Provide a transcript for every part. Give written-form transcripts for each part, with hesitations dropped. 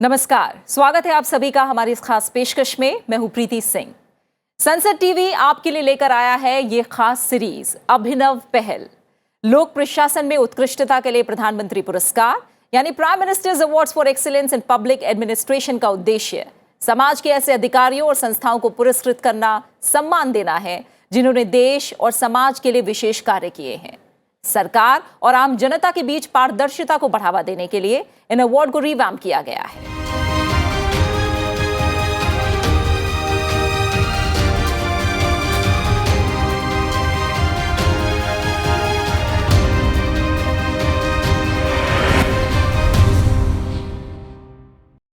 नमस्कार, स्वागत है आप सभी का हमारी इस खास पेशकश में। मैं हूं प्रीति सिंह। संसद टीवी आपके लिए लेकर आया है ये खास सीरीज अभिनव पहल। लोक प्रशासन में उत्कृष्टता के लिए प्रधानमंत्री पुरस्कार यानी prime minister's awards for excellence in public administration का उद्देश्य समाज के ऐसे अधिकारियों और संस्थाओं को पुरस्कृत करना, सम्मान देना है जिन्होंने देश और समाज के लिए विशेष कार्य किए हैं। सरकार और आम जनता के बीच पारदर्शिता को बढ़ावा देने के लिए इन अवार्ड को रिवैम्प किया गया है।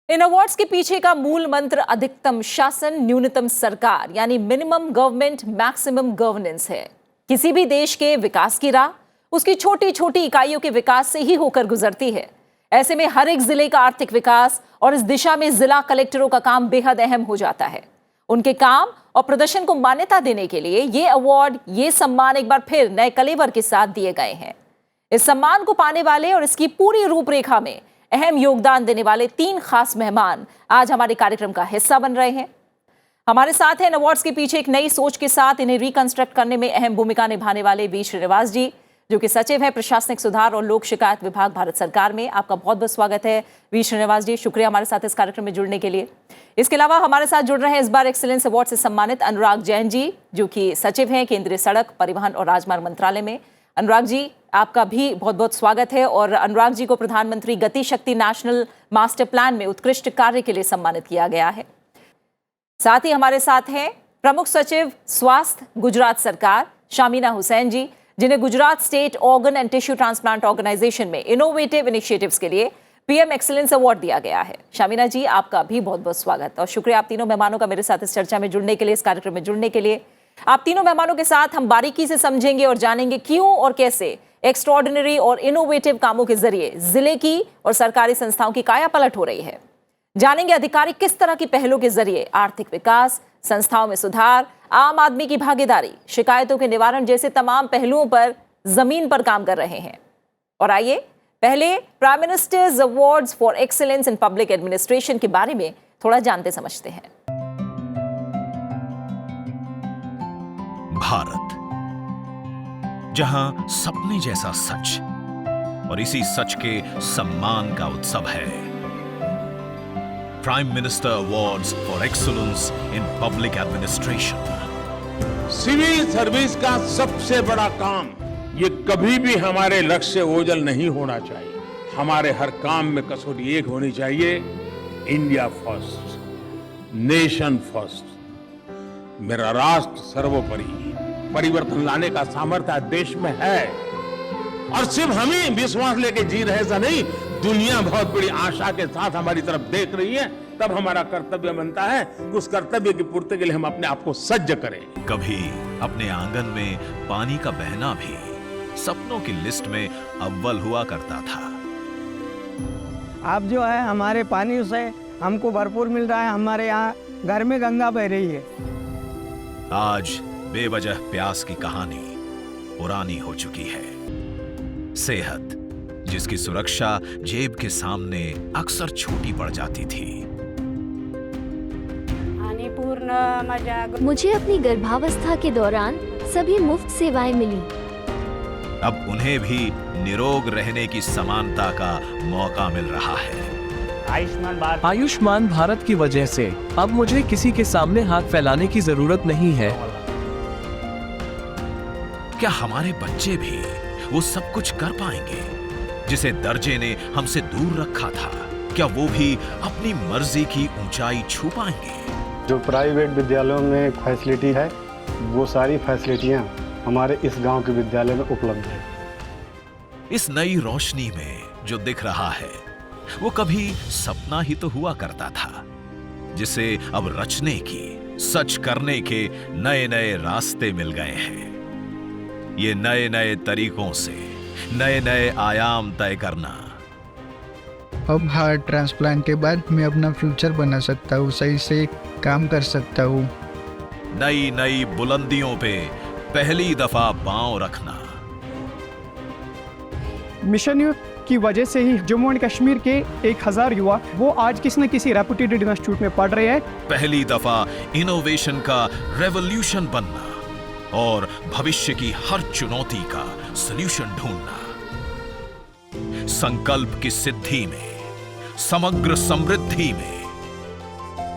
इन अवार्ड्स के पीछे का मूल मंत्र अधिकतम शासन न्यूनतम सरकार यानी मिनिमम गवर्नमेंट मैक्सिमम गवर्नेंस है। किसी भी देश के विकास की राह उसकी छोटी छोटी इकाइयों के विकास से ही होकर गुजरती है। ऐसे में हर एक जिले का आर्थिक विकास और इस दिशा में जिला कलेक्टरों का काम बेहद अहम हो जाता है। उनके काम और प्रदर्शन को मान्यता देने के लिए ये अवार्ड, ये सम्मान एक बार फिर नए कलेवर के साथ दिए गए हैं। इस सम्मान को पाने वाले और इसकी पूरी रूपरेखा में अहम योगदान देने वाले 3 खास मेहमान आज हमारे कार्यक्रम का हिस्सा बन रहे हैं। हमारे साथ हैं इन अवार्ड्स के पीछे एक नई सोच के साथ इन्हें रिकंस्ट्रक्ट करने में अहम भूमिका निभाने वाले वी श्रीनिवास जी, जो कि सचिव है प्रशासनिक सुधार और लोक शिकायत विभाग भारत सरकार में। आपका बहुत बहुत स्वागत है वी श्रीनिवास जी, शुक्रिया हमारे साथ इस कार्यक्रम में जुड़ने के लिए। इसके अलावा हमारे साथ जुड़ रहे हैं इस बार एक्सीलेंस अवार्ड से सम्मानित अनुराग जैन जी, जो कि सचिव हैं केंद्रीय सड़क परिवहन और राजमार्ग मंत्रालय में। अनुराग जी, आपका भी बहुत बहुत स्वागत है। और अनुराग जी को प्रधानमंत्री गति शक्ति नेशनल मास्टर प्लान में उत्कृष्ट कार्य के लिए सम्मानित किया गया है। साथ ही हमारे साथ हैं प्रमुख सचिव स्वास्थ्य गुजरात सरकार शामीना हुसैन जी, जिन्हें Gujarat state organ and tissue transplant organisation में इनोवेटिव इनिशिएटिव्स के लिए पीएम एक्सीलेंस अवार्ड दिया गया है। शामीना जी, आपका भी बहुत बहुत स्वागत और शुक्रिया आप तीनों मेहमानों का मेरे साथ इस चर्चा में जुड़ने के लिए, इस कार्यक्रम में जुड़ने के लिए। आप तीनों मेहमानों के साथ हम बारीकी से समझेंगे और जानेंगे क्यों और कैसे एक्स्ट्रॉर्डिनरी और इनोवेटिव कामों के जरिए जिले की और सरकारी संस्थाओं की कायापलट हो रही है। जानेंगे अधिकारी किस तरह की पहलों के जरिए आर्थिक विकास, संस्थाओं में सुधार, आम आदमी की भागीदारी, शिकायतों के निवारण जैसे तमाम पहलुओं पर जमीन पर काम कर रहे हैं। और आइए पहले prime minister's awards for excellence in public administration के बारे में थोड़ा जानते समझते हैं। भारत, जहां सपने जैसा सच और इसी सच के सम्मान का उत्सव है। Prime minister awards for excellence in public administration. Civil service का सबसे बड़ा काम ये कभी भी हमारे लक्ष्य से ओझल नहीं होना चाहिए। हमारे हर काम में कसौटी एक होनी चाहिए, इंडिया फर्स्ट, नेशन फर्स्ट। मेरा राष्ट्र सर्वोपरि। परिवर्तन लाने का सामर्थ्य देश में है और सिर्फ हम ही विश्वास लेके जी रहे ऐसा नहीं, दुनिया बहुत बड़ी आशा के साथ हमारी तरफ देख रही है। तब हमारा कर्तव्य बनता है कि उस कर्तव्य की पूर्ति के लिए हम अपने आप को सज्ज करें। कभी अपने आंगन में पानी का बहना भी सपनों की लिस्ट में अव्वल हुआ करता था। अब जो है हमारे पानी से हमको भरपूर मिल रहा है। हमारे यहाँ घर में गंगा बह रही है। आज बेवजह प्यास की कहानी पुरानी हो चुकी है। सेहत, जिसकी सुरक्षा जेब के सामने अक्सर छोटी पड़ जाती थी। मुझे अपनी गर्भावस्था के दौरान सभी मुफ्त सेवाएं मिली। अब उन्हें भी निरोग रहने की समानता का मौका मिल रहा है। आयुष्मान भारत की वजह से अब मुझे किसी के सामने हाथ फैलाने की जरूरत नहीं है। क्या हमारे बच्चे भी वो सब कुछ कर पाएंगे जिसे दर्जे ने हमसे दूर रखा था? क्या वो भी अपनी मर्जी की ऊंचाई छू पाएंगे? जो प्राइवेट विद्यालयों में फैसिलिटी है, वो सारी फैसिलिटियां हमारे इस गांव के विद्यालय में उपलब्ध है। इस नई रोशनी में जो दिख रहा है वो कभी सपना ही तो हुआ करता था, जिसे अब रचने की, सच करने के नए नए रास्ते मिल गए हैं। ये नए नए तरीकों से नए नए आयाम तय करना। अब हार्ट ट्रांसप्लांट के बाद मैं अपना फ्यूचर बना सकता हूँ, सही से काम कर सकता हूँ। नई नई बुलंदियों पे पहली दफा पांव रखना। मिशन युग की वजह से ही जम्मू एंड कश्मीर के 1000 युवा वो आज किसी न किसी रेपुटेड इंस्टीट्यूट में पढ़ रहे हैं। पहली दफा इनोवेशन का रेवोल्यूशन बनना और भविष्य की हर चुनौती का सॉल्यूशन ढूंढना। संकल्प की सिद्धि में, समग्र समृद्धि में।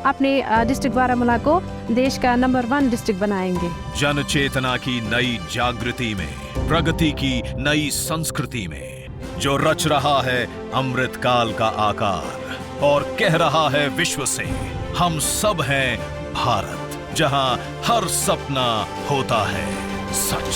अपने डिस्ट्रिक्ट बारामूला को देश का नंबर 1 डिस्ट्रिक्ट बनाएंगे। जन चेतना की नई जागृति में, प्रगति की नई संस्कृति में, जो रच रहा है अमृत काल का आकार और कह रहा है विश्व से, हम सब हैं भारत, जहां हर सपना होता है सच।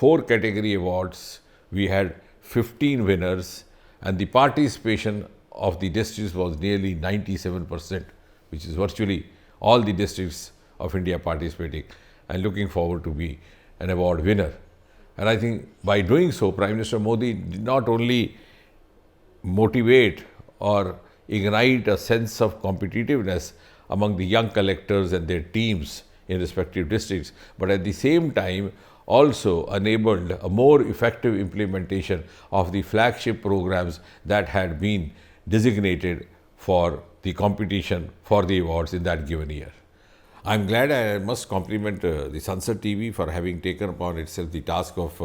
Four category awards, we had 15 winners, and the participation of the districts was nearly 97%, which is virtually all the districts of India participating and looking forward to be an award winner. And I think by doing so, Prime Minister Modi did not only motivate or ignite a sense of competitiveness among the young collectors and their teams in respective districts, but at the same time also enabled a more effective implementation of the flagship programs that had been designated for the competition for the awards in that given year. I'm glad, I must compliment the Sansad TV for having taken upon itself the task of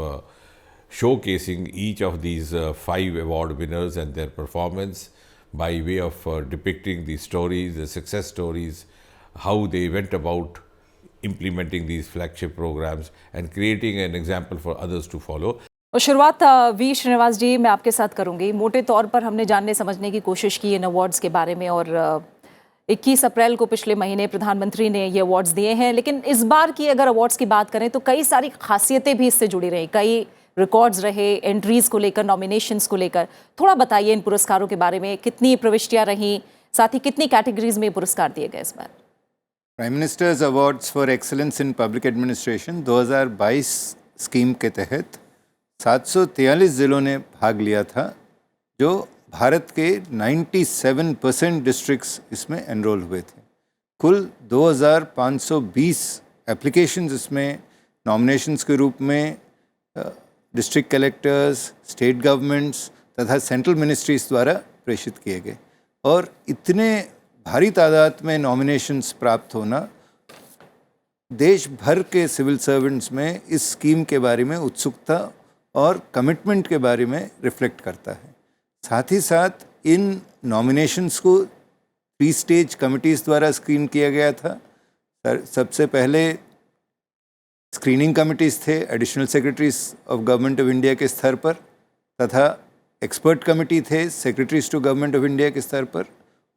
showcasing each of these 5 award winners and their performance by way of depicting the stories, the success stories, how they went about implementing these flagship programs and creating an example for others to follow. और शुरुआत we Srinivas जी मैं आपके साथ करूंगी। मोटे तौर पर हमने जानने समझने की कोशिश की इन अवार्ड्स के बारे में और 21 अप्रैल को पिछले महीने प्रधानमंत्री ने ये अवार्ड्स दिए हैं, लेकिन इस बार की अगर अवार्ड्स की बात करें तो कई सारी खासियतें भी इससे जुड़ी रही, कई रिकॉर्ड्स रहे एंट्रीज को लेकर, नॉमिनेशंस को लेकर। थोड़ा बताइए इन पुरस्कारों के बारे में, कितनी प्रविष्टियां रहीं, साथ ही कितनी कैटेगरीज में पुरस्कार दिए गए इस बार? Prime minister's awards for excellence in public administration 2022 scheme के तहत 743 ज़िलों ने भाग लिया था, जो भारत के 97% डिस्ट्रिक्ट्स इसमें एनरोल हुए थे। कुल 2520 एप्लीकेशंस इसमें नॉमिनेशंस के रूप में डिस्ट्रिक्ट कलेक्टर्स, स्टेट गवर्नमेंट्स तथा सेंट्रल मिनिस्ट्रीज द्वारा प्रेषित किए गए। और इतने भारी तादाद में नॉमिनेशंस प्राप्त होना देश भर के सिविल सर्वेंट्स में इस स्कीम के बारे में उत्सुकता और कमिटमेंट के बारे में रिफ्लेक्ट करता है। साथ ही साथ इन नॉमिनेशंस को 3 स्टेज कमिटीज़ द्वारा स्क्रीन किया गया था। सबसे पहले स्क्रीनिंग कमिटीज़ थे additional secretaries of government of India के स्तर पर, तथा एक्सपर्ट कमिटी थे secretaries to government of India के स्तर पर,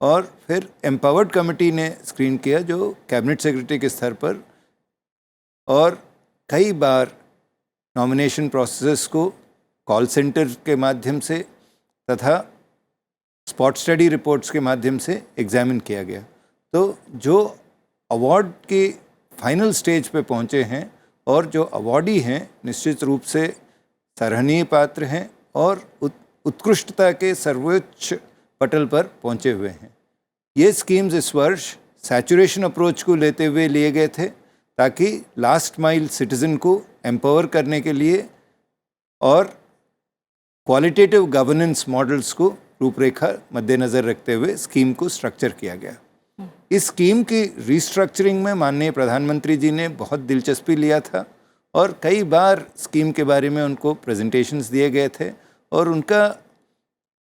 और फिर एम्पावर्ड कमेटी ने स्क्रीन किया जो कैबिनेट सेक्रेटरी के स्तर पर। और कई बार नॉमिनेशन प्रोसेस को कॉल सेंटर के माध्यम से तथा स्पॉट स्टडी रिपोर्ट्स के माध्यम से एग्जामिन किया गया। तो जो अवार्ड के फाइनल स्टेज पे पहुँचे हैं और जो अवार्डी हैं निश्चित रूप से सराहनीय पात्र हैं और उत्कृष्टता के सर्वोच्च पटल पर पहुंचे हुए हैं। ये स्कीम्स इस वर्ष सैचुरेशन अप्रोच को लेते हुए लिए गए थे, ताकि लास्ट माइल सिटीज़न को एम्पावर करने के लिए और क्वालिटेटिव गवर्नेंस मॉडल्स को रूपरेखा मद्देनज़र रखते हुए स्कीम को स्ट्रक्चर किया गया। इस स्कीम की रीस्ट्रक्चरिंग में माननीय प्रधानमंत्री जी ने बहुत दिलचस्पी लिया था और कई बार स्कीम के बारे में उनको प्रेजेंटेशंस दिए गए थे, और उनका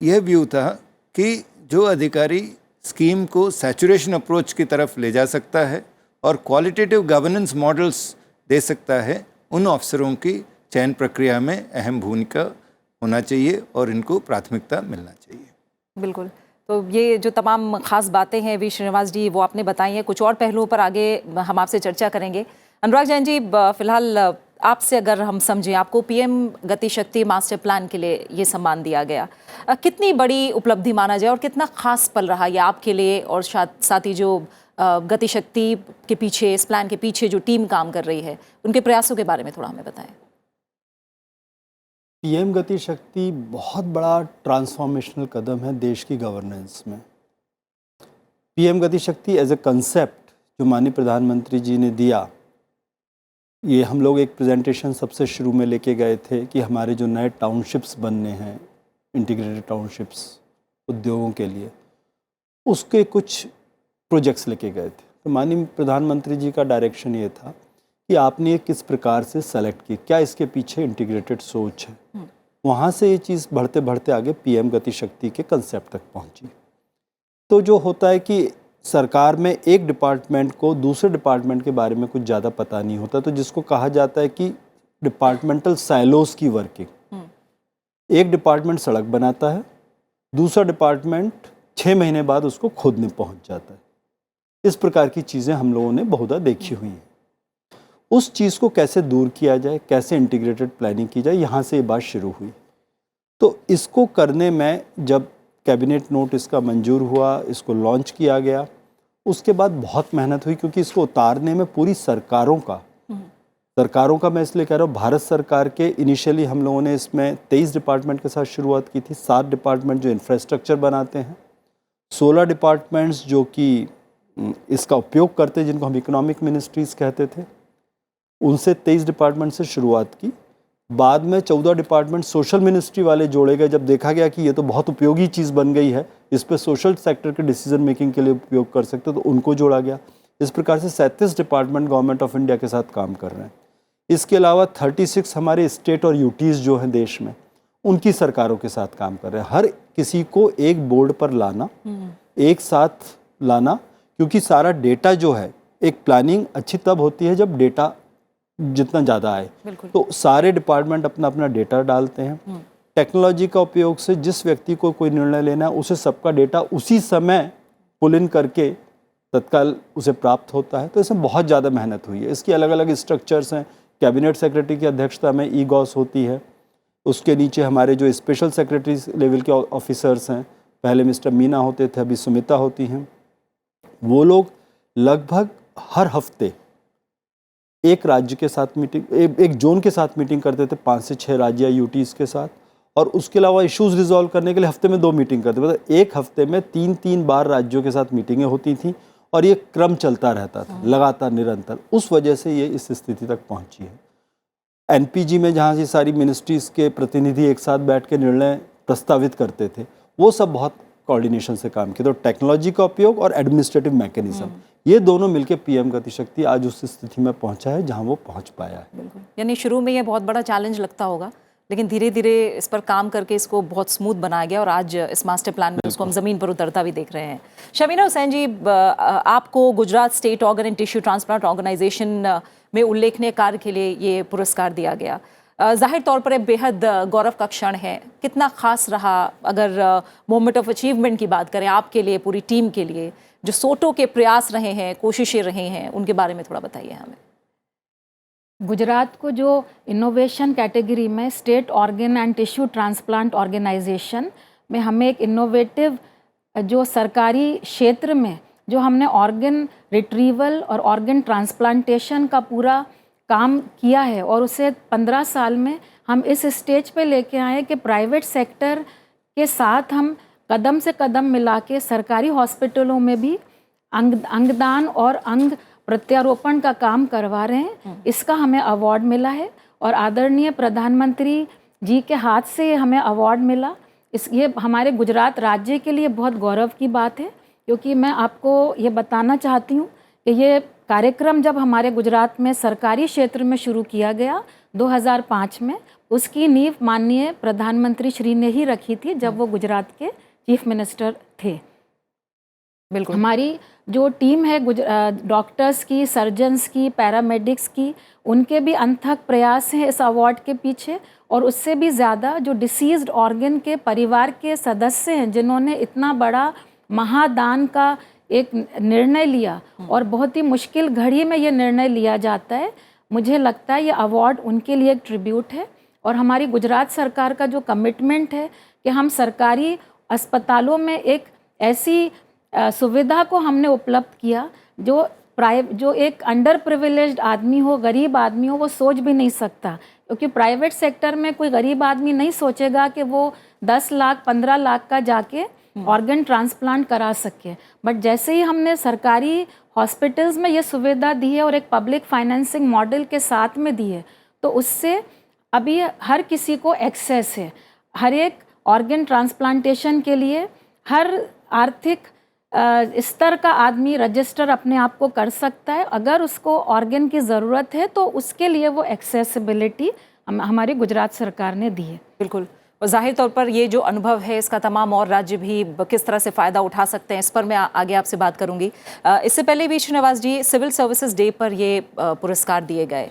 यह व्यू था कि जो अधिकारी स्कीम को सैचुरेशन अप्रोच की तरफ ले जा सकता है और क्वालिटेटिव गवर्नेंस मॉडल्स दे सकता है, उन अफसरों की चयन प्रक्रिया में अहम भूमिका होना चाहिए और इनको प्राथमिकता मिलना चाहिए। बिल्कुल। तो ये जो तमाम खास बातें हैं वी श्रीनिवास जी वो आपने बताई हैं। कुछ और पहलुओं पर आगे हम आपसे चर्चा करेंगे। अनुराग जैन जी, फिलहाल आपसे अगर हम समझें, आपको पीएम गति शक्ति मास्टर प्लान के लिए ये सम्मान दिया गया, कितनी बड़ी उपलब्धि माना जाए और कितना खास पल रहा ये आपके लिए, और साथ ही जो गति शक्ति के पीछे, इस प्लान के पीछे जो टीम काम कर रही है, उनके प्रयासों के बारे में थोड़ा हमें बताएं। पीएम गति शक्ति बहुत बड़ा ट्रांसफॉर्मेशनल कदम है देश की गवर्नेंस में। पीएम गति शक्ति एज ए कंसेप्ट जो माननीय प्रधानमंत्री जी ने दिया, ये हम लोग एक प्रेजेंटेशन सबसे शुरू में लेके गए थे कि हमारे जो नए टाउनशिप्स बनने हैं, इंटीग्रेटेड टाउनशिप्स उद्योगों के लिए, उसके कुछ प्रोजेक्ट्स लेके गए थे। तो माननीय प्रधानमंत्री जी का डायरेक्शन ये था कि आपने ये किस प्रकार से सेलेक्ट की, क्या इसके पीछे इंटीग्रेटेड सोच है। वहाँ से ये चीज़ बढ़ते बढ़ते आगे पीएम गति शक्ति के कंसेप्ट तक पहुँची। तो जो होता है कि सरकार में एक डिपार्टमेंट को दूसरे डिपार्टमेंट के बारे में कुछ ज़्यादा पता नहीं होता, तो जिसको कहा जाता है कि डिपार्टमेंटल साइलोस की वर्किंग। एक डिपार्टमेंट सड़क बनाता है, दूसरा डिपार्टमेंट 6 महीने बाद उसको खोदने पहुंच जाता है। इस प्रकार की चीज़ें हम लोगों ने बहुधा देखी हुई हैं। उस चीज़ को कैसे दूर किया जाए, कैसे इंटीग्रेटेड प्लानिंग की जाए, यहाँ से ये बात शुरू हुई। तो इसको करने में जब कैबिनेट नोट इसका मंजूर हुआ, इसको लॉन्च किया गया, उसके बाद बहुत मेहनत हुई, क्योंकि इसको उतारने में पूरी सरकारों का मैं इसलिए कह रहा हूँ, भारत सरकार के इनिशियली हम लोगों ने इसमें 23 डिपार्टमेंट के साथ शुरुआत की थी। 7 डिपार्टमेंट जो इंफ्रास्ट्रक्चर बनाते हैं, 16 डिपार्टमेंट्स जो कि इसका उपयोग करते हैं, जिनको हम इकोनॉमिक मिनिस्ट्रीज़ कहते थे, उनसे 23 डिपार्टमेंट से शुरुआत की। बाद में 14 डिपार्टमेंट सोशल मिनिस्ट्री वाले जोड़े गए, जब देखा गया कि ये तो बहुत उपयोगी चीज़ बन गई है, इस पे सोशल सेक्टर के डिसीजन मेकिंग के लिए उपयोग कर सकते, तो उनको जोड़ा गया। इस प्रकार से 37 डिपार्टमेंट गवर्नमेंट ऑफ इंडिया के साथ काम कर रहे हैं। इसके अलावा 36 हमारे स्टेट और यूटीज़ जो हैं देश में, उनकी सरकारों के साथ काम कर रहे हैं। हर किसी को एक बोर्ड पर लाना, एक साथ लाना, क्योंकि सारा डेटा जो है, एक प्लानिंग अच्छी तब होती है जब डेटा जितना ज़्यादा आए। तो सारे डिपार्टमेंट अपना अपना डेटा डालते हैं। टेक्नोलॉजी का उपयोग से जिस व्यक्ति को कोई निर्णय लेना है, उसे सबका डेटा उसी समय पुल इन करके तत्काल उसे प्राप्त होता है। तो इसमें बहुत ज़्यादा मेहनत हुई है। इसकी अलग अलग स्ट्रक्चर्स हैं। कैबिनेट सेक्रेटरी की अध्यक्षता में ई-गॉस होती है। उसके नीचे हमारे जो स्पेशल सेक्रेटरी लेवल के ऑफिसर्स हैं, पहले मिस्टर मीना होते थे, अभी सुमिता होती हैं। वो लोग लगभग हर हफ्ते एक राज्य के साथ मीटिंग, एक जोन के साथ मीटिंग करते थे, 5 से 6 राज्य यूटीज़ के साथ, और उसके अलावा इश्यूज़ रिजॉल्व करने के लिए हफ्ते में 2 मीटिंग करते थे। मतलब एक हफ्ते में 3-3 बार राज्यों के साथ मीटिंगें होती थी, और ये क्रम चलता रहता था लगातार, निरंतर। उस वजह से ये इस स्थिति तक पहुंची है। एनपीजी में जहाँ ये सारी मिनिस्ट्रीज़ के प्रतिनिधि एक साथ बैठ के निर्णय प्रस्तावित करते थे, वो सब बहुत कोऑर्डिनेशन से काम किया। तो टेक्नोलॉजी का उपयोग और एडमिनिस्ट्रेटिव मैकेनिज्म, ये दोनों मिलकर पीएम गति शक्ति आज उस स्थिति में पहुंचा है जहां वो पहुंच पाया है। बिल्कुल, यानी शुरू में ये बहुत बड़ा चैलेंज लगता होगा, लेकिन धीरे धीरे इस पर काम करके इसको बहुत स्मूथ बनाया गया, और आज इस मास्टर प्लान में उसको हम ज़मीन पर उतरता भी देख रहे हैं। शमीना हुसैन जी, आपको Gujarat state organ and tissue transplant organisation में उल्लेखनीय कार्य के लिए ये पुरस्कार दिया गया। जाहिर तौर पर बेहद गौरव का क्षण है। कितना खास रहा, अगर मोमेंट ऑफ अचीवमेंट की बात करें आपके लिए, पूरी टीम के लिए, जो सोटो के प्रयास रहे हैं, कोशिशें रहे हैं, उनके बारे में थोड़ा बताइए हमें। गुजरात को जो इनोवेशन कैटेगरी में state organ and tissue transplant organisation में हमें एक इनोवेटिव जो सरकारी क्षेत्र में जो हमने ऑर्गन रिट्रीवल और ऑर्गन ट्रांसप्लांटेशन का पूरा काम किया है, और उसे 15 साल में हम इस स्टेज पे लेके आए कि प्राइवेट सेक्टर के साथ हम कदम से कदम मिला के सरकारी हॉस्पिटलों में भी अंगदान और अंग प्रत्यारोपण का काम करवा रहे हैं। इसका हमें अवार्ड मिला है, और आदरणीय प्रधानमंत्री जी के हाथ से हमें अवार्ड मिला। ये हमारे गुजरात राज्य के लिए बहुत गौरव की बात है, क्योंकि मैं आपको ये बताना चाहती हूँ कि ये कार्यक्रम जब हमारे गुजरात में सरकारी क्षेत्र में शुरू किया गया 2005 में, उसकी नींव माननीय प्रधानमंत्री श्री ने ही रखी थी जब वो गुजरात के चीफ मिनिस्टर थे। बिल्कुल हमारी जो टीम है डॉक्टर्स की, सर्जन्स की, पैरामेडिक्स की, उनके भी अथक प्रयास हैं इस अवार्ड के पीछे। और उससे भी ज़्यादा जो डिसीज्ड ऑर्गन के परिवार के सदस्य हैं जिन्होंने इतना बड़ा महादान का एक निर्णय लिया और बहुत ही मुश्किल घड़ी में ये निर्णय लिया जाता है। मुझे लगता है ये अवार्ड उनके लिए एक ट्रिब्यूट है। और हमारी गुजरात सरकार का जो कमिटमेंट है कि हम सरकारी अस्पतालों में एक ऐसी सुविधा को हमने उपलब्ध किया जो एक अंडर प्रिविलेज्ड आदमी हो, गरीब आदमी हो, वो सोच भी नहीं सकता। क्योंकि प्राइवेट सेक्टर में कोई गरीब आदमी नहीं सोचेगा कि वो 10 लाख 15 लाख का जाके ऑर्गन ट्रांसप्लांट करा सके। बट जैसे ही हमने सरकारी हॉस्पिटल्स में ये सुविधा दी है और एक पब्लिक फाइनेंसिंग मॉडल के साथ में दी है, तो उससे अभी हर किसी को एक्सेस है। हर एक ऑर्गन ट्रांसप्लांटेशन के लिए हर आर्थिक स्तर का आदमी रजिस्टर अपने आप को कर सकता है। अगर उसको ऑर्गन की ज़रूरत है तो उसके लिए वो एक्सेसिबिलिटी हमारी गुजरात सरकार ने दी है। बिल्कुल, और जाहिर तौर पर ये जो अनुभव है इसका तमाम और राज्य भी किस तरह से फ़ायदा उठा सकते हैं, इस पर मैं आगे आपसे बात करूंगी। इससे पहले V Srinivas ji, civil services day पर ये पुरस्कार दिए गए।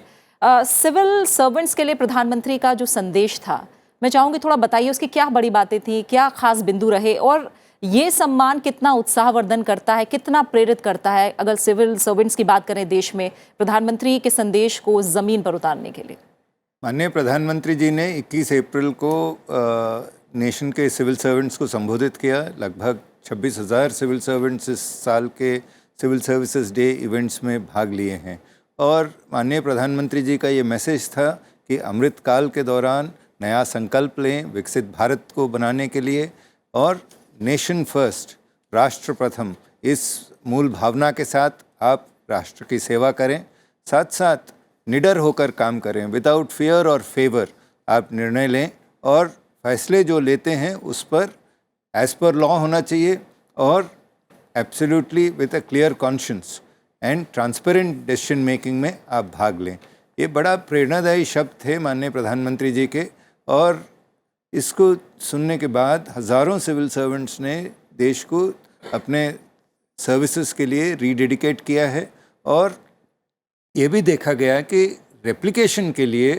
सिविल सर्वेंट्स के लिए प्रधानमंत्री का जो संदेश था, मैं चाहूँगी थोड़ा बताइए उसकी क्या बड़ी बातें थी, क्या खास बिंदु रहे, और ये सम्मान कितना उत्साहवर्धन करता है, कितना प्रेरित करता है अगर सिविल सर्वेंट्स की बात करें देश में, प्रधानमंत्री के संदेश को ज़मीन पर उतारने के लिए। माननीय प्रधानमंत्री जी ने 21 अप्रैल को नेशन के सिविल सर्वेंट्स को संबोधित किया। लगभग 26,000 सिविल सर्वेंट्स इस साल के सिविल सर्विसेज डे इवेंट्स में भाग लिए हैं। और माननीय प्रधानमंत्री जी का ये मैसेज था कि अमृत काल के दौरान नया संकल्प लें विकसित भारत को बनाने के लिए, और नेशन फर्स्ट, राष्ट्र प्रथम, इस मूल भावना के साथ आप राष्ट्र की सेवा करें। साथ साथ निडर होकर काम करें, विदाउट फियर और फेवर आप निर्णय लें, और फैसले जो लेते हैं उस पर एज पर लॉ होना चाहिए, और absolutely with a clear conscience and transparent decision making में आप भाग लें। ये बड़ा प्रेरणादायी शब्द थे माननीय प्रधानमंत्री जी के, और इसको सुनने के बाद हज़ारों सिविल सर्वेंट्स ने देश को अपने सर्विसेज के लिए रीडेडिकेट किया है। और ये भी देखा गया कि रेप्लिकेशन के लिए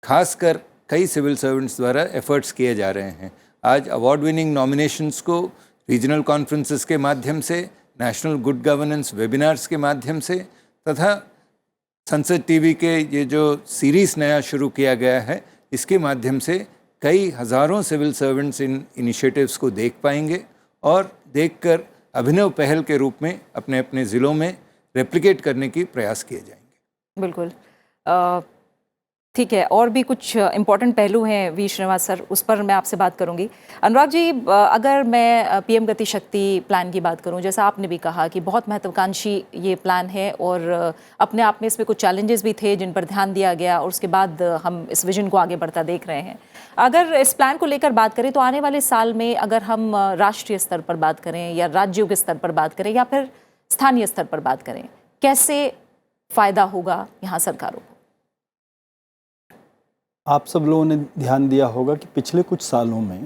खासकर कई सिविल सर्वेंट्स द्वारा एफर्ट्स किए जा रहे हैं। आज अवार्ड विनिंग नॉमिनेशंस को रीजनल कॉन्फ्रेंसेस के माध्यम से, नेशनल गुड गवर्नेंस वेबिनार्स के माध्यम से, तथा संसद टीवी के ये जो सीरीज़ नया शुरू किया गया है, इसके माध्यम से कई हज़ारों सिविल सर्वेंट्स इन इनिशिएटिव्स को देख पाएंगे और देखकर अभिनव पहल के रूप में अपने अपने ज़िलों में रेप्लिकेट करने की प्रयास किए जाएंगे। बिल्कुल, ठीक है। और भी कुछ इम्पॉर्टेंट पहलू हैं वी श्रीनिवास सर, उस पर मैं आपसे बात करूंगी। अनुराग जी, अगर मैं पीएम गति शक्ति प्लान की बात करूं, जैसा आपने भी कहा कि बहुत महत्वाकांक्षी ये प्लान है और अपने आप में इसमें कुछ चैलेंजेस भी थे जिन पर ध्यान दिया गया, और उसके बाद हम इस विजन को आगे बढ़ता देख रहे हैं। अगर इस प्लान को लेकर बात करें तो आने वाले साल में अगर हम राष्ट्रीय स्तर पर बात करें या राज्यों के स्तर पर बात करें या फिर स्थानीय स्तर पर बात करें, कैसे फ़ायदा होगा यहाँ सरकारों को? आप सब लोगों ने ध्यान दिया होगा कि पिछले कुछ सालों में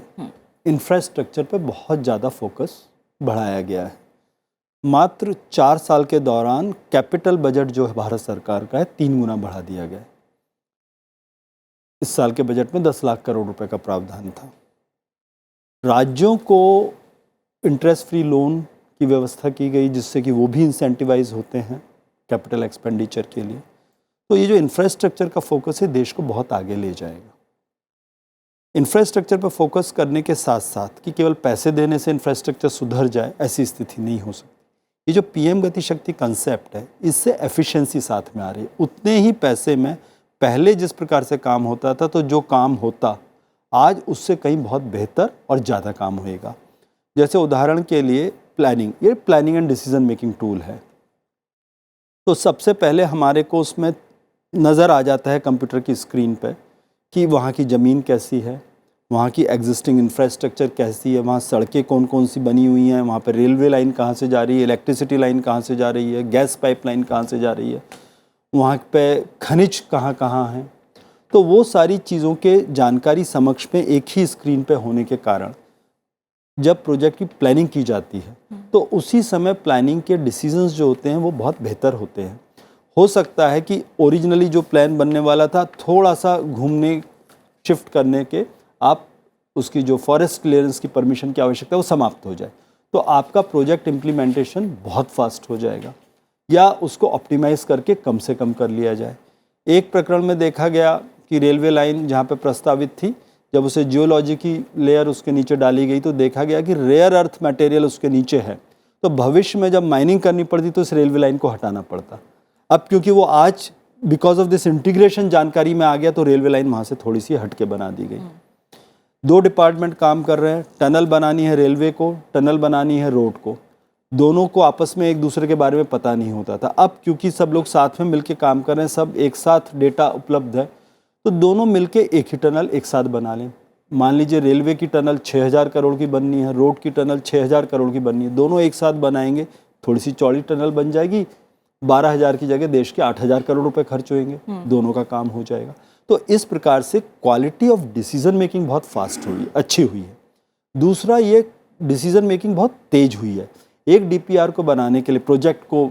इंफ्रास्ट्रक्चर पे बहुत ज़्यादा फोकस बढ़ाया गया है। मात्र 4 साल के दौरान कैपिटल बजट जो है भारत सरकार का है 3 गुना बढ़ा दिया गया है। इस साल के बजट में 10 लाख करोड़ रुपए का प्रावधान था। राज्यों को इंटरेस्ट फ्री लोन की व्यवस्था की गई जिससे कि वो भी इंसेंटिवाइज होते हैं कैपिटल एक्सपेंडिचर के लिए। तो ये जो इंफ्रास्ट्रक्चर का फोकस है देश को बहुत आगे ले जाएगा। इंफ्रास्ट्रक्चर पर फोकस करने के साथ साथ कि केवल पैसे देने से इंफ्रास्ट्रक्चर सुधर जाए, ऐसी स्थिति नहीं हो सकती। ये जो पीएम गति शक्ति कंसेप्ट है, इससे एफिशिएंसी साथ में आ रही है। उतने ही पैसे में पहले जिस प्रकार से काम होता था, तो जो काम होता आज उससे कहीं बहुत बेहतर और ज़्यादा काम होएगा। जैसे उदाहरण के लिए प्लानिंग, ये planning and decision making tool है। तो सबसे पहले हमारे को उसमें नज़र आ जाता है कंप्यूटर की स्क्रीन पे कि वहाँ की ज़मीन कैसी है, वहाँ की एग्जिस्टिंग इंफ्रास्ट्रक्चर कैसी है, वहाँ सड़कें कौन कौन सी बनी हुई हैं, वहाँ पर रेलवे लाइन कहाँ से जा रही है, इलेक्ट्रिसिटी लाइन कहाँ से जा रही है, गैस पाइपलाइन कहाँ से जा रही है, वहाँ पे खनिज कहाँ कहाँ हैं। तो वो सारी चीज़ों के जानकारी समक्ष में एक ही स्क्रीन पे होने के कारण जब प्रोजेक्ट की प्लानिंग की जाती है तो उसी समय प्लानिंग के डिसीजंस जो होते हैं वो बहुत बेहतर होते हैं। हो सकता है कि ओरिजिनली जो प्लान बनने वाला था थोड़ा सा घूमने शिफ्ट करने के आप उसकी जो फॉरेस्ट क्लियरेंस की परमिशन की आवश्यकता है वो समाप्त हो जाए, तो आपका प्रोजेक्ट इम्प्लीमेंटेशन बहुत फास्ट हो जाएगा, या उसको ऑप्टिमाइज़ करके कम से कम कर लिया जाए। एक प्रकरण में देखा गया कि रेलवे लाइन जहाँ पे प्रस्तावित थी, जब उसे जियोलॉजी की लेयर उसके नीचे डाली गई तो देखा गया कि रेयर अर्थ मटेरियल उसके नीचे है, तो भविष्य में जब माइनिंग करनी पड़ती तो इस रेलवे लाइन को हटाना पड़ता। अब क्योंकि वो आज बिकॉज ऑफ दिस इंटीग्रेशन जानकारी में आ गया तो रेलवे लाइन वहाँ से थोड़ी सी हट के बना दी गई। 2 डिपार्टमेंट काम कर रहे हैं, टनल बनानी है रेलवे को, टनल बनानी है रोड को, दोनों को आपस में एक दूसरे के बारे में पता नहीं होता था। अब क्योंकि सब लोग साथ में मिलके काम कर रहे हैं, सब एक साथ डेटा उपलब्ध है, तो दोनों मिलके एक ही टनल एक साथ बना लें। मान लीजिए रेलवे की टनल 6000 करोड़ की बननी है, रोड की टनल 6000 करोड़ की बननी है, दोनों एक साथ बनाएंगे, थोड़ी सी चौड़ी टनल बन जाएगी, 12,000 की जगह देश के 8,000 करोड़ रुपए खर्च होंगे, दोनों का काम हो जाएगा। तो इस प्रकार से क्वालिटी ऑफ डिसीजन मेकिंग बहुत फास्ट हुई, अच्छी हुई है। दूसरा, ये डिसीजन मेकिंग बहुत तेज हुई है। एक डीपीआर को बनाने के लिए, प्रोजेक्ट को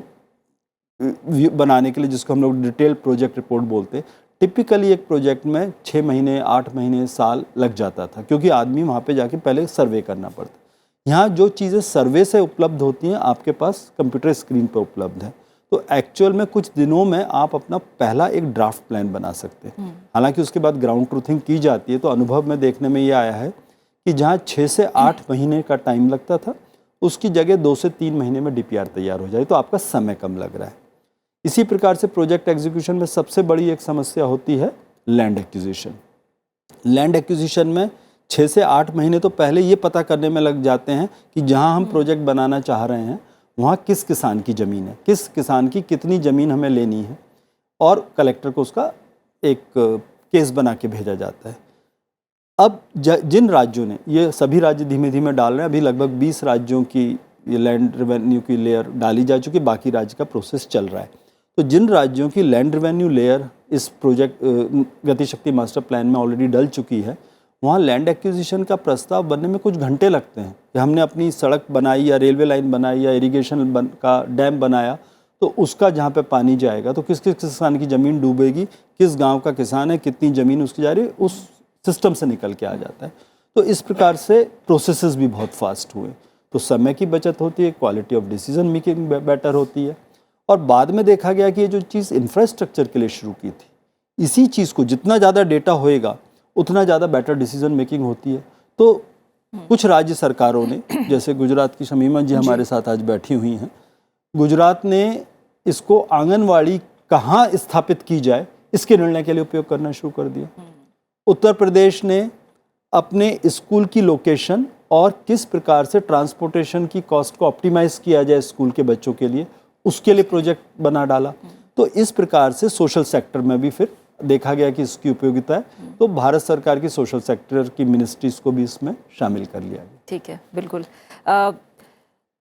बनाने के लिए, जिसको हम लोग डिटेल प्रोजेक्ट रिपोर्ट बोलते हैं, टिपिकली एक प्रोजेक्ट में 6 महीने, 8 महीने, साल लग जाता था, क्योंकि आदमी वहाँ पे जाके पहले सर्वे करना पड़ता। यहाँ जो चीज़ें सर्वे से उपलब्ध होती हैं आपके पास कंप्यूटर स्क्रीन पर उपलब्ध है, तो एक्चुअल में कुछ दिनों में आप अपना पहला एक ड्राफ्ट प्लान बना सकते हैं। हालांकि उसके बाद ग्राउंड ट्रूथिंग की जाती है, तो अनुभव में देखने में ये आया है कि जहाँ 6 से 8 महीने का टाइम लगता था, उसकी जगह 2 से 3 महीने में डीपीआर तैयार हो जाए, तो आपका समय कम लग रहा है। इसी प्रकार से प्रोजेक्ट एग्जीक्यूशन में सबसे बड़ी एक समस्या होती है लैंड एक्विजिशन। लैंड एक्विजिशन में 6 से 8 महीने तो पहले ये पता करने में लग जाते हैं कि जहाँ हम प्रोजेक्ट बनाना चाह रहे हैं वहाँ किस किसान की ज़मीन है, किस किसान की कितनी ज़मीन हमें लेनी है, और कलेक्टर को उसका एक केस बना के भेजा जाता है। अब जिन राज्यों ने, ये सभी राज्य धीमे धीमे डाल रहे हैं, अभी लगभग 20 राज्यों की ये लैंड रेवेन्यू की लेयर डाली जा चुकी, बाकी राज्य का प्रोसेस चल रहा है। तो जिन राज्यों की लैंड रेवेन्यू लेयर इस प्रोजेक्ट गतिशक्ति मास्टर प्लान में ऑलरेडी डल चुकी है, वहाँ लैंड एक्विजिशन का प्रस्ताव बनने में कुछ घंटे लगते हैं कि हमने अपनी सड़क बनाई या रेलवे लाइन बनाई या इरिगेशन का डैम बनाया, तो उसका जहाँ पे पानी जाएगा तो किस किस किसान की ज़मीन डूबेगी, किस गांव का किसान है, कितनी ज़मीन उसकी जा रही है, उस सिस्टम से निकल के आ जाता है। तो इस प्रकार से प्रोसेसेस भी बहुत फास्ट हुए, तो समय की बचत होती है, quality of decision making better होती है। और बाद में देखा गया कि ये जो चीज़ इंफ्रास्ट्रक्चर के लिए शुरू की थी, इसी चीज़ को जितना ज़्यादा डेटा होएगा उतना ज़्यादा बेटर डिसीजन मेकिंग होती है। तो कुछ राज्य सरकारों ने, जैसे गुजरात की शमीमा जी हमारे साथ आज बैठी हुई हैं, गुजरात ने इसको आंगनवाड़ी कहाँ स्थापित की जाए इसके निर्णय के लिए उपयोग करना शुरू कर दिया। उत्तर प्रदेश ने अपने स्कूल की लोकेशन और किस प्रकार से ट्रांसपोर्टेशन की कॉस्ट को ऑप्टिमाइज़ किया जाए स्कूल के बच्चों के लिए, उसके लिए प्रोजेक्ट बना डाला। तो इस प्रकार से सोशल सेक्टर में भी फिर देखा गया कि इसकी उपयोगिता है, तो भारत सरकार की सोशल सेक्टर की मिनिस्ट्रीज को भी इसमें शामिल कर लिया गया। ठीक है, बिल्कुल।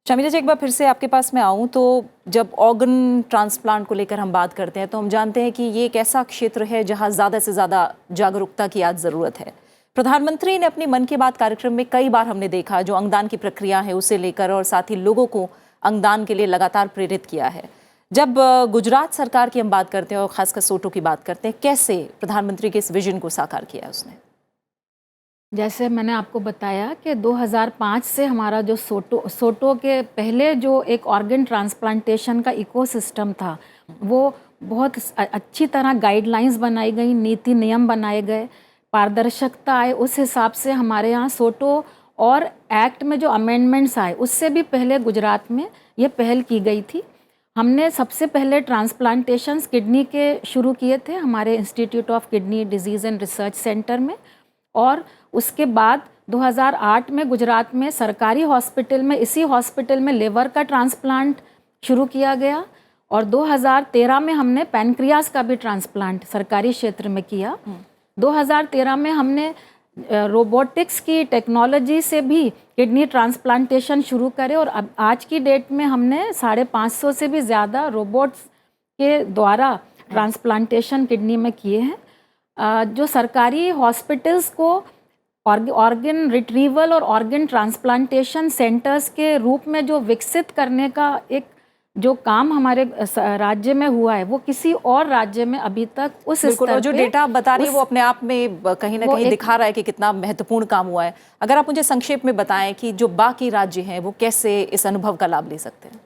शमीला जी, एक बार फिर से आपके पास मैं आऊँ तो जब ऑर्गन ट्रांसप्लांट को लेकर हम बात करते हैं तो हम जानते हैं कि ये एक ऐसा क्षेत्र है जहाँ ज़्यादा से ज़्यादा जागरूकता की आज ज़रूरत है। प्रधानमंत्री ने अपने मन की बात कार्यक्रम में कई बार हमने देखा जो अंगदान की प्रक्रिया है उसे लेकर, और साथ ही लोगों को अंगदान के लिए लगातार प्रेरित किया है। जब गुजरात सरकार की हम बात करते हैं और खासकर सोटो की बात करते हैं, कैसे प्रधानमंत्री के इस विजन को साकार किया है उसने? जैसे मैंने आपको बताया कि 2005 से हमारा जो सोटो के पहले जो एक ऑर्गन ट्रांसप्लांटेशन का इकोसिस्टम था, वो बहुत अच्छी तरह गाइडलाइंस बनाई गई, नीति नियम बनाए गए, पारदर्शिता आए। उस हिसाब से हमारे यहाँ सोटो और एक्ट में जो अमेंडमेंट्स आए उससे भी पहले गुजरात में ये पहल की गई थी। हमने सबसे पहले ट्रांसप्लांटेशंस किडनी के शुरू किए थे हमारे institute of kidney disease and research centre में, और उसके बाद 2008 में गुजरात में सरकारी हॉस्पिटल में, इसी हॉस्पिटल में लिवर का ट्रांसप्लांट शुरू किया गया, और 2013 में हमने पैनक्रियास का भी ट्रांसप्लांट सरकारी क्षेत्र में किया। 2013 में हमने रोबोटिक्स की टेक्नोलॉजी से भी किडनी ट्रांसप्लांटेशन शुरू करे, और अब आज की डेट में हमने 550 से भी ज़्यादा रोबोट्स के द्वारा ट्रांसप्लांटेशन किडनी में किए हैं। जो सरकारी हॉस्पिटल्स को ऑर्गन रिट्रीवल और ऑर्गन ट्रांसप्लांटेशन सेंटर्स के रूप में जो विकसित करने का एक जो काम हमारे राज्य में हुआ है वो किसी और राज्य में अभी तक उस बिल्कुल, स्तर और जो पे डेटा आप बता रही है वो अपने आप में कहीं ना वो कहीं एक- दिखा रहा है कि कितना महत्वपूर्ण काम हुआ है। अगर आप मुझे संक्षेप में बताएं कि जो बाकी राज्य हैं वो कैसे इस अनुभव का लाभ ले सकते हैं।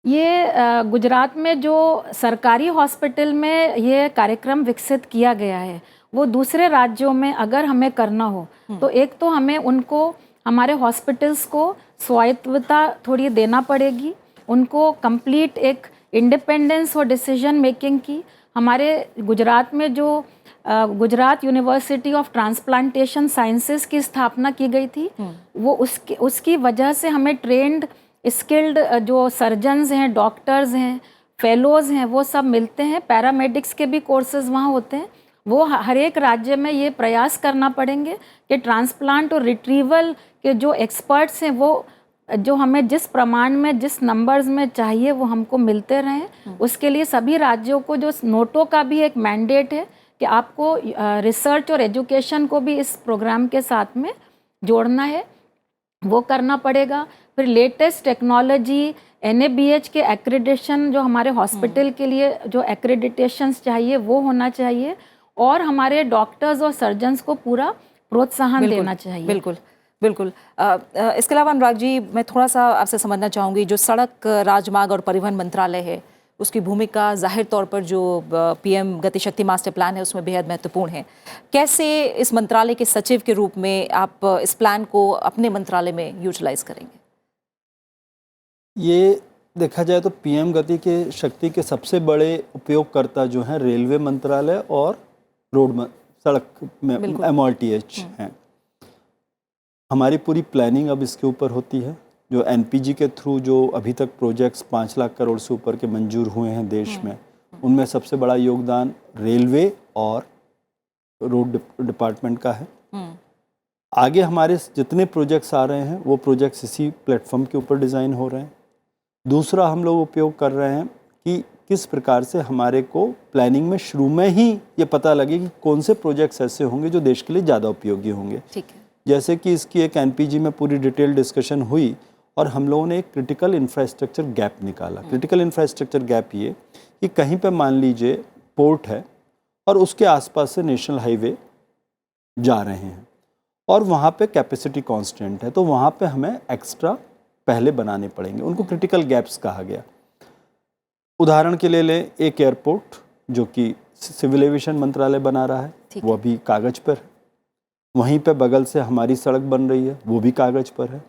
ये गुजरात में जो सरकारी हॉस्पिटल में ये कार्यक्रम विकसित किया गया है वो दूसरे राज्यों में अगर हमें करना हो तो एक तो हमें उनको हमारे हॉस्पिटल्स को स्वायत्तता थोड़ी देना पड़ेगी, उनको कंप्लीट एक इंडिपेंडेंस और डिसीजन मेकिंग की। हमारे गुजरात में जो Gujarat university of transplantation sciences की स्थापना की गई थी वो उसकी वजह से हमें ट्रेंड स्किल्ड जो सर्जन्स हैं, डॉक्टर्स हैं, फेलोज़ हैं, वो सब मिलते हैं। पैरामेडिक्स के भी कोर्सेज वहाँ होते हैं। वो हर एक राज्य में ये प्रयास करना पड़ेंगे कि ट्रांसप्लांट और रिट्रीवल के जो एक्सपर्ट्स हैं वो जो हमें जिस प्रमाण में जिस नंबर्स में चाहिए वो हमको मिलते रहें। उसके लिए सभी राज्यों को जो नोटो का भी एक मैंडेट है कि आपको रिसर्च और एजुकेशन को भी इस प्रोग्राम के साथ में जोड़ना है, वो करना पड़ेगा। फिर लेटेस्ट टेक्नोलॉजी NABH के एक्रेडिटेशन जो हमारे हॉस्पिटल के लिए जो एक्रेडिटेशंस चाहिए वो होना चाहिए और हमारे डॉक्टर्स और सर्जन्स को पूरा प्रोत्साहन देना चाहिए। बिल्कुल बिल्कुल। इसके अलावा अनुराग जी, मैं थोड़ा सा आपसे समझना चाहूँगी, जो सड़क राजमार्ग और परिवहन मंत्रालय है उसकी भूमिका जाहिर तौर पर जो PM गतिशक्ति मास्टर प्लान है उसमें बेहद महत्वपूर्ण है। कैसे इस मंत्रालय के सचिव के रूप में आप इस प्लान को अपने मंत्रालय में यूटिलाइज करेंगे? ये देखा जाए तो PM गति के शक्ति के सबसे बड़े उपयोगकर्ता जो हैं रेलवे मंत्रालय और सड़क में MRTH हैं। हमारी पूरी प्लानिंग अब इसके ऊपर होती है। जो NPG के थ्रू जो अभी तक प्रोजेक्ट्स 5 लाख करोड़ से ऊपर के मंजूर हुए हैं देश में, उनमें सबसे बड़ा योगदान रेलवे और रोड डिपार्टमेंट का है। आगे हमारे जितने प्रोजेक्ट्स आ रहे हैं वो प्रोजेक्ट्स इसी प्लेटफॉर्म के ऊपर डिज़ाइन हो रहे हैं। दूसरा हम लोग उपयोग कर रहे हैं कि किस प्रकार से हमारे को प्लानिंग में शुरू में ही ये पता लगे कि कौन से प्रोजेक्ट्स ऐसे होंगे जो देश के लिए ज़्यादा उपयोगी होंगे। ठीक है। जैसे कि इसकी एक NPG में पूरी डिटेल डिस्कशन हुई और हम लोगों ने एक क्रिटिकल इंफ्रास्ट्रक्चर गैप निकाला। क्रिटिकल इंफ्रास्ट्रक्चर गैप ये कि कहीं पे मान लीजिए पोर्ट है और उसके आसपास से नेशनल हाईवे जा रहे हैं और वहाँ पे कैपेसिटी कांस्टेंट है, तो वहाँ पे हमें एक्स्ट्रा पहले बनाने पड़ेंगे। उनको क्रिटिकल गैप्स कहा गया। उदाहरण के लिए लें एक एयरपोर्ट जो कि सिविल एविएशन मंत्रालय बना रहा है, वो अभी कागज़ पर है। वहीं पे बगल से हमारी सड़क बन रही है, वो भी कागज़ पर है।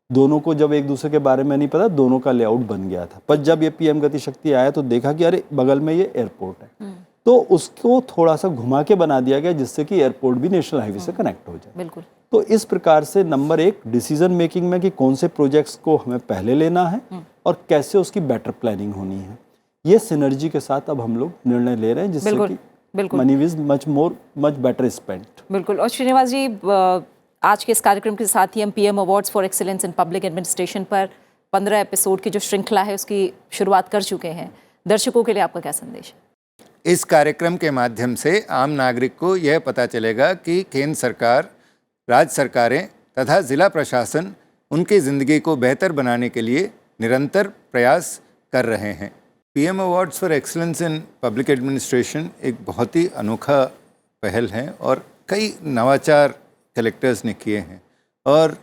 दोनों को जब एक दूसरे के बारे में नहीं पता, दोनों का लेआउट बन गया था। पर जब ये PM गतिशक्ति आया तो देखा कि अरे बगल में ये एयरपोर्ट है, तो उसको थोड़ा सा घुमा के बना दिया गया जिससे कि एयरपोर्ट भी नेशनल हाईवे से कनेक्ट हो जाए। बिल्कुल। तो इस प्रकार से नंबर 1 डिसीजन मेकिंग में कि कौन से प्रोजेक्ट्स को हमें पहले लेना है और कैसे उसकी बेटर प्लानिंग होनी है, ये सिनर्जी के साथ अब हम लोग निर्णय ले रहे हैं जिससे कि money is much better spent. बिल्कुल। और श्रीनिवास जी, आज के इस कार्यक्रम के साथ ही हम PM awards for excellence in public administration पर 15 एपिसोड की जो श्रृंखला है उसकी शुरुआत कर चुके हैं। दर्शकों के लिए आपका क्या संदेश है? इस कार्यक्रम के माध्यम से आम नागरिक को यह पता चलेगा कि केंद्र सरकार, राज्य सरकारें तथा ज़िला प्रशासन उनकी ज़िंदगी को बेहतर बनाने के लिए निरंतर प्रयास कर रहे हैं। PM awards for excellence in public administration एक बहुत ही अनोखा पहल है और कई नवाचार कलेक्टर्स ने किए हैं। और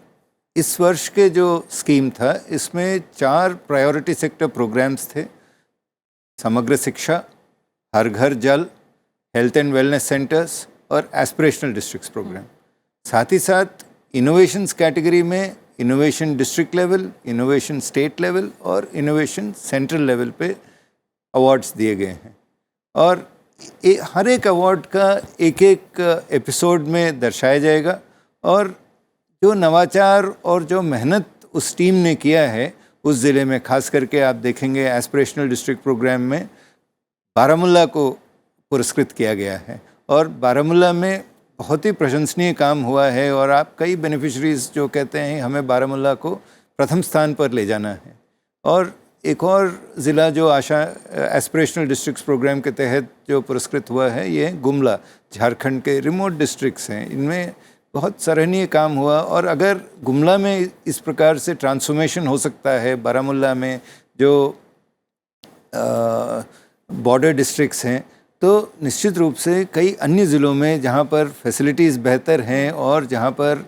इस वर्ष के जो स्कीम था इसमें 4 प्रायोरिटी सेक्टर प्रोग्राम्स थे: समग्र शिक्षा, हर घर जल, हेल्थ एंड वेलनेस सेंटर्स और एस्पिरेशनल डिस्ट्रिक्ट्स प्रोग्राम। साथ ही साथ इनोवेशंस कैटेगरी में innovation district level, innovation state level और इनोवेशन सेंट्रल लेवल पे अवार्ड्स दिए गए हैं। और हर एक अवार्ड का एक एक एपिसोड में दर्शाया जाएगा और जो नवाचार और जो मेहनत उस टीम ने किया है उस ज़िले में, खास करके आप देखेंगे एस्पिरेशनल डिस्ट्रिक्ट प्रोग्राम में बारामूला को पुरस्कृत किया गया है और बारामूला में बहुत ही प्रशंसनीय काम हुआ है और आप कई बेनिफिशरीज जो कहते हैं हमें बारामूला को प्रथम स्थान पर ले जाना है। और एक और ज़िला जो एस्पिरेशनल डिस्ट्रिक्ट्स प्रोग्राम के तहत जो पुरस्कृत हुआ है ये गुमला, झारखंड के रिमोट डिस्ट्रिक्ट्स हैं। इनमें बहुत सराहनीय काम हुआ। और अगर गुमला में इस प्रकार से ट्रांसफॉर्मेशन हो सकता है, बारामूला में जो बॉर्डर डिस्ट्रिक्ट्स हैं, तो निश्चित रूप से कई अन्य ज़िलों में जहाँ पर फैसिलिटीज़ बेहतर हैं और जहाँ पर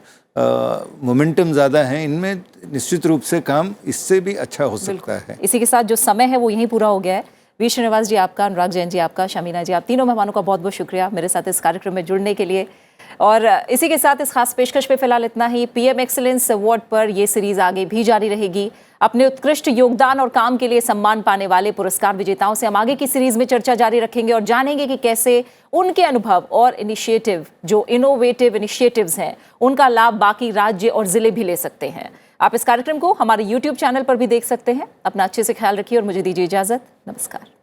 मोमेंटम ज़्यादा है, इनमें निश्चित रूप से काम इससे भी अच्छा हो सकता है। इसी के साथ जो समय है वो यहीं पूरा हो गया है। वी श्रीनिवास जी आपका, अनुराग जैन जी आपका, शमीना जी, आप तीनों मेहमानों का बहुत बहुत शुक्रिया मेरे साथ इस कार्यक्रम में जुड़ने के लिए। और इसी के साथ इस खास पेशकश पे फिलहाल इतना ही। पीएम एक्सीलेंस अवार्ड पर ये सीरीज आगे भी जारी रहेगी। अपने उत्कृष्ट योगदान और काम के लिए सम्मान पाने वाले पुरस्कार विजेताओं से हम आगे की सीरीज में चर्चा जारी रखेंगे और जानेंगे कि कैसे उनके अनुभव और इनिशिएटिव, जो इनोवेटिव इनिशिएटिव्स हैं, उनका लाभ बाकी राज्य और जिले भी ले सकते हैं। आप इस कार्यक्रम को हमारे YouTube चैनल पर भी देख सकते हैं। अपना अच्छे से ख्याल रखिए और मुझे दीजिए इजाजत। नमस्कार।